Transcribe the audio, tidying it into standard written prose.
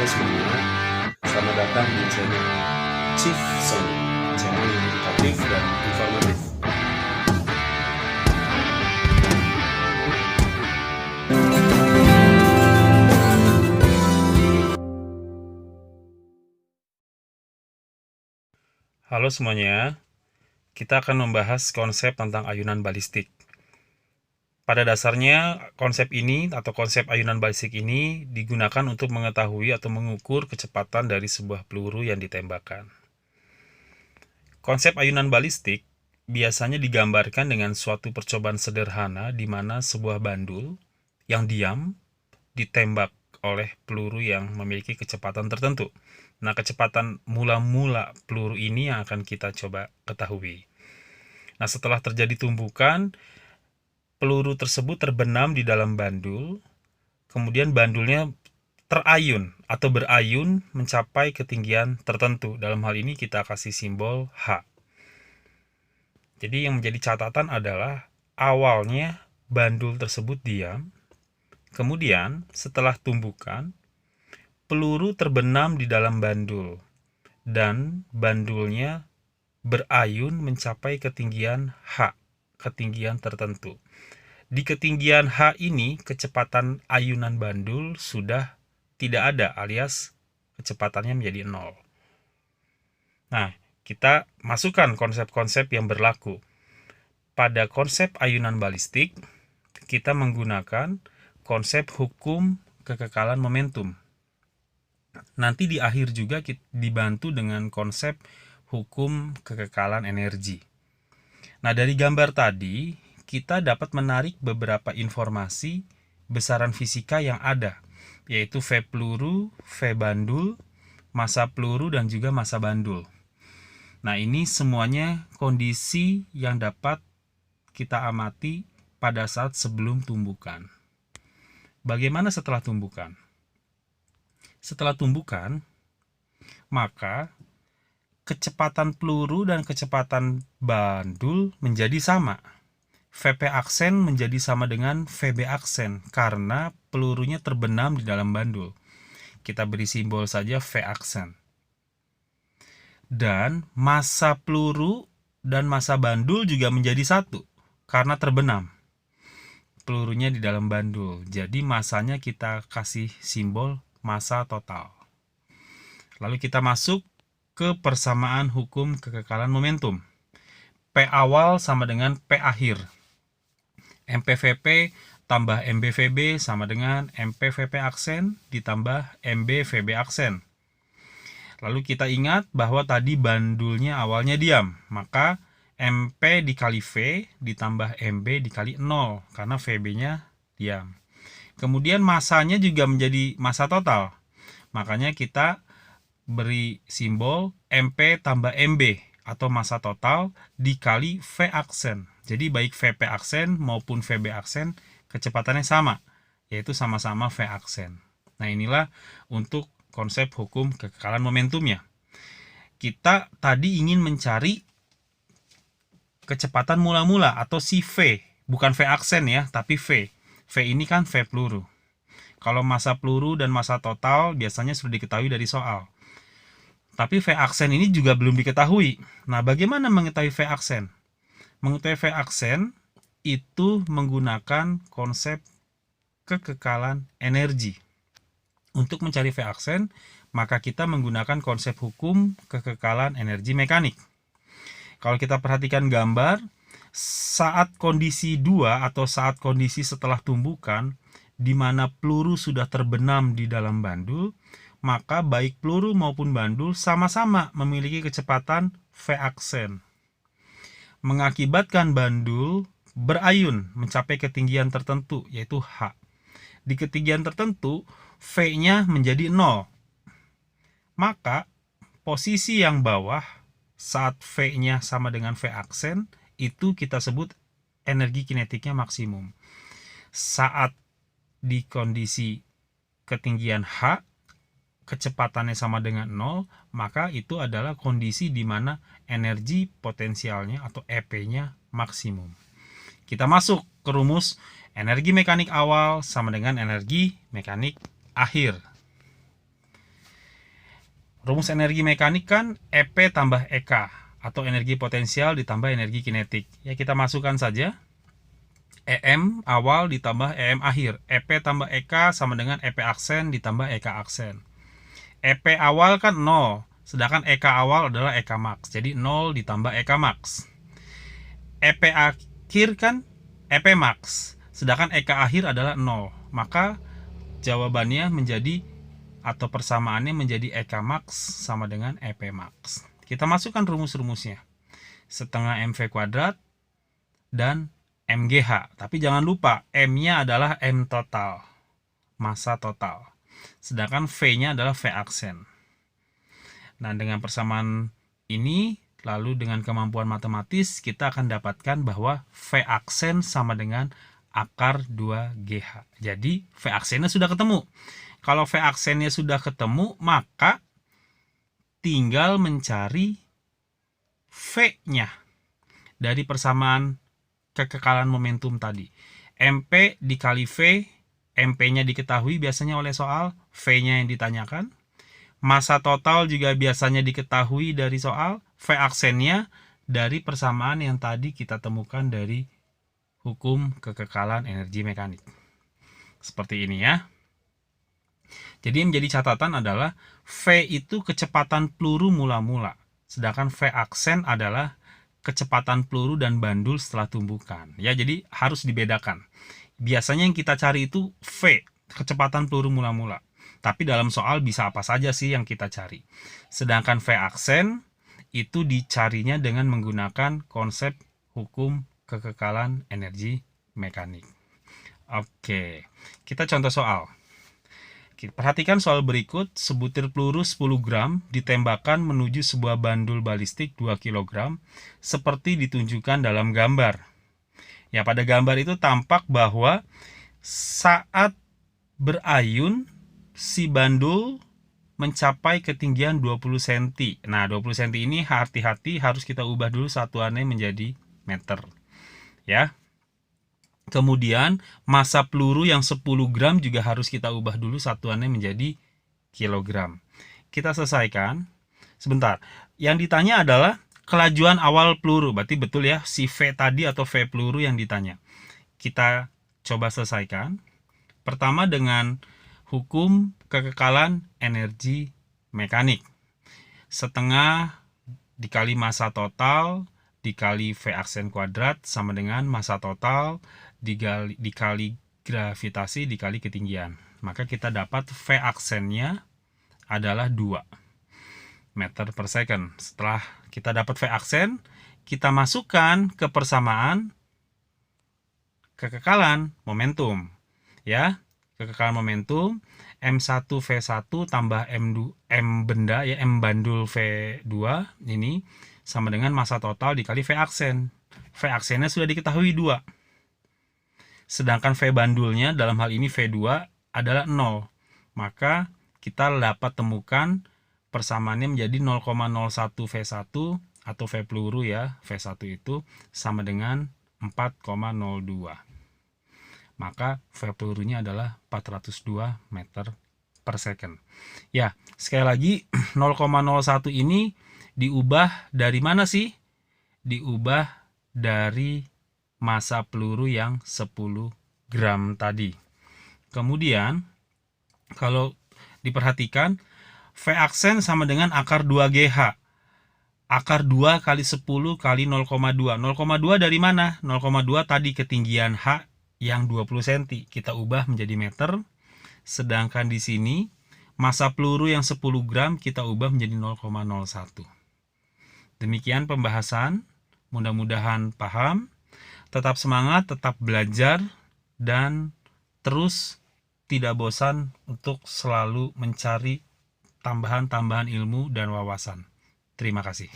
Halo semuanya, selamat datang di channel Chief Sony, channel yang edukatif dan informatif. Halo semuanya, kita akan membahas konsep tentang ayunan balistik. Pada dasarnya, konsep ini atau konsep ayunan balistik ini digunakan untuk mengetahui atau mengukur kecepatan dari sebuah peluru yang ditembakkan. Konsep ayunan balistik biasanya digambarkan dengan suatu percobaan sederhana di mana sebuah bandul yang diam ditembak oleh peluru yang memiliki kecepatan tertentu. Nah, kecepatan mula-mula peluru ini yang akan kita coba ketahui. Nah, setelah terjadi tumbukan, peluru tersebut terbenam di dalam bandul, kemudian bandulnya terayun atau berayun mencapai ketinggian tertentu. Dalam hal ini kita kasih simbol H. Jadi yang menjadi catatan adalah awalnya bandul tersebut diam, kemudian setelah tumbukan, peluru terbenam di dalam bandul dan bandulnya berayun mencapai ketinggian H, ketinggian tertentu. Di ketinggian H ini, kecepatan ayunan bandul sudah tidak ada, alias kecepatannya menjadi 0. Nah, kita masukkan konsep-konsep yang berlaku. Pada konsep ayunan balistik, kita menggunakan konsep hukum kekekalan momentum. Nanti di akhir juga kita dibantu dengan konsep hukum kekekalan energi. Nah, dari gambar tadi, kita dapat menarik beberapa informasi besaran fisika yang ada, yaitu V peluru, V bandul, massa peluru, dan juga massa bandul. Nah, ini semuanya kondisi yang dapat kita amati pada saat sebelum tumbukan. Bagaimana setelah tumbukan? Setelah tumbukan, maka kecepatan peluru dan kecepatan bandul menjadi sama. VP aksen menjadi sama dengan VB aksen karena pelurunya terbenam di dalam bandul. Kita beri simbol saja V aksen. Dan massa peluru dan massa bandul juga menjadi satu karena terbenam pelurunya di dalam bandul. Jadi massanya kita kasih simbol massa total. Lalu kita masuk ke persamaan hukum kekekalan momentum. P awal sama dengan P akhir. MPVP tambah MBVB sama dengan MPVP aksen ditambah MBVB aksen. Lalu kita ingat bahwa tadi bandulnya awalnya diam, maka MP dikali V ditambah MB dikali 0 karena VB-nya diam. Kemudian massanya juga menjadi massa total. Makanya kita beri simbol MP tambah MB atau massa total dikali V aksen. Jadi baik VP aksen maupun VB aksen kecepatannya sama, yaitu sama-sama V aksen. Nah, inilah untuk konsep hukum kekekalan momentumnya. Kita tadi ingin mencari kecepatan mula-mula atau si V, bukan V aksen ya, tapi V. V ini kan V peluru. Kalau massa peluru dan massa total biasanya sudah diketahui dari soal. Tapi V aksen ini juga belum diketahui. Nah, bagaimana mengetahui V aksen? Mengetahui V aksen itu menggunakan konsep kekekalan energi. Untuk mencari V aksen, maka kita menggunakan konsep hukum kekekalan energi mekanik. Kalau kita perhatikan gambar, saat kondisi 2 atau saat kondisi setelah tumbukan, di mana peluru sudah terbenam di dalam bandul, maka baik peluru maupun bandul sama-sama memiliki kecepatan V aksen. Mengakibatkan bandul berayun mencapai ketinggian tertentu, yaitu H. Di ketinggian tertentu, V-nya menjadi 0. Maka, posisi yang bawah saat V-nya sama dengan V aksen, itu kita sebut energi kinetiknya maksimum. Saat di kondisi ketinggian H, kecepatannya sama dengan 0, maka itu adalah kondisi di mana energi potensialnya atau EP-nya maksimum. Kita masuk ke rumus energi mekanik awal sama dengan energi mekanik akhir. Rumus energi mekanik kan EP tambah EK, atau energi potensial ditambah energi kinetik. Ya, kita masukkan saja. EM awal ditambah EM akhir. EP tambah EK sama dengan EP aksen ditambah EK aksen. EP awal kan 0, sedangkan EK awal adalah EK max. Jadi 0 ditambah EK max. EP akhir kan EP max, sedangkan EK akhir adalah 0. Maka jawabannya menjadi atau persamaannya menjadi EK max sama dengan EP max. Kita masukkan rumus-rumusnya. Setengah MV kuadrat dan MGH. Tapi jangan lupa M-nya adalah M total, massa total. Sedangkan V-nya adalah V aksen. Nah, dengan persamaan ini, lalu dengan kemampuan matematis, kita akan dapatkan bahwa V aksen sama dengan akar 2GH. Jadi, V aksennya sudah ketemu. Kalau V aksennya sudah ketemu, maka tinggal mencari V-nya dari persamaan kekekalan momentum tadi. MP dikali V, MP-nya diketahui biasanya oleh soal, V-nya yang ditanyakan. Massa total juga biasanya diketahui dari soal, V aksennya dari persamaan yang tadi kita temukan dari hukum kekekalan energi mekanik. Seperti ini ya. Jadi yang menjadi catatan adalah V itu kecepatan peluru mula-mula, sedangkan V aksen adalah kecepatan peluru dan bandul setelah tumbukan. Ya, jadi harus dibedakan. Biasanya yang kita cari itu V, kecepatan peluru mula-mula. Tapi dalam soal bisa apa saja sih yang kita cari. Sedangkan V aksen itu dicarinya dengan menggunakan konsep hukum kekekalan energi mekanik. Oke, kita contoh soal. Perhatikan soal berikut, sebutir peluru 10 gram ditembakkan menuju sebuah bandul balistik 2 kg seperti ditunjukkan dalam gambar. Ya, pada gambar itu tampak bahwa saat berayun si bandul mencapai ketinggian 20 cm. Nah, 20 cm ini hati-hati harus kita ubah dulu satuannya menjadi meter. Ya. Kemudian massa peluru yang 10 gram juga harus kita ubah dulu satuannya menjadi kilogram. Kita selesaikan. Sebentar. Yang ditanya adalah kelajuan awal peluru. Berarti betul ya, si V tadi atau V peluru yang ditanya. Kita coba selesaikan. Pertama dengan hukum kekekalan energi mekanik. Setengah dikali massa total dikali V aksen kuadrat sama dengan massa total dikali gravitasi dikali ketinggian. Maka kita dapat V aksennya adalah 2 meter per second. Setelah kita dapat V aksen, kita masukkan ke persamaan kekekalan momentum. Ya, kekekalan momentum M1V1 tambah M benda ya, M bandul V2 ini sama dengan massa total dikali V aksen. V aksennya sudah diketahui 2. Sedangkan V bandulnya dalam hal ini V2 adalah 0. Maka kita dapat temukan persamaannya menjadi 0,01 V1 atau V peluru ya, V1 itu sama dengan 4,02. Maka V pelurunya adalah 402 meter per second. Ya, sekali lagi 0,01 ini diubah dari mana sih? Diubah dari massa peluru yang 10 gram tadi. Kemudian kalau diperhatikan V aksen sama dengan akar 2GH. Akar 2 kali 10 kali 0,2. 0,2 dari mana? 0,2 tadi ketinggian H yang 20 cm. Kita ubah menjadi meter. Sedangkan di sini massa peluru yang 10 gram kita ubah menjadi 0,01. Demikian pembahasan. Mudah-mudahan paham. Tetap semangat, tetap belajar, dan terus tidak bosan untuk selalu mencari tambahan-tambahan ilmu dan wawasan. Terima kasih.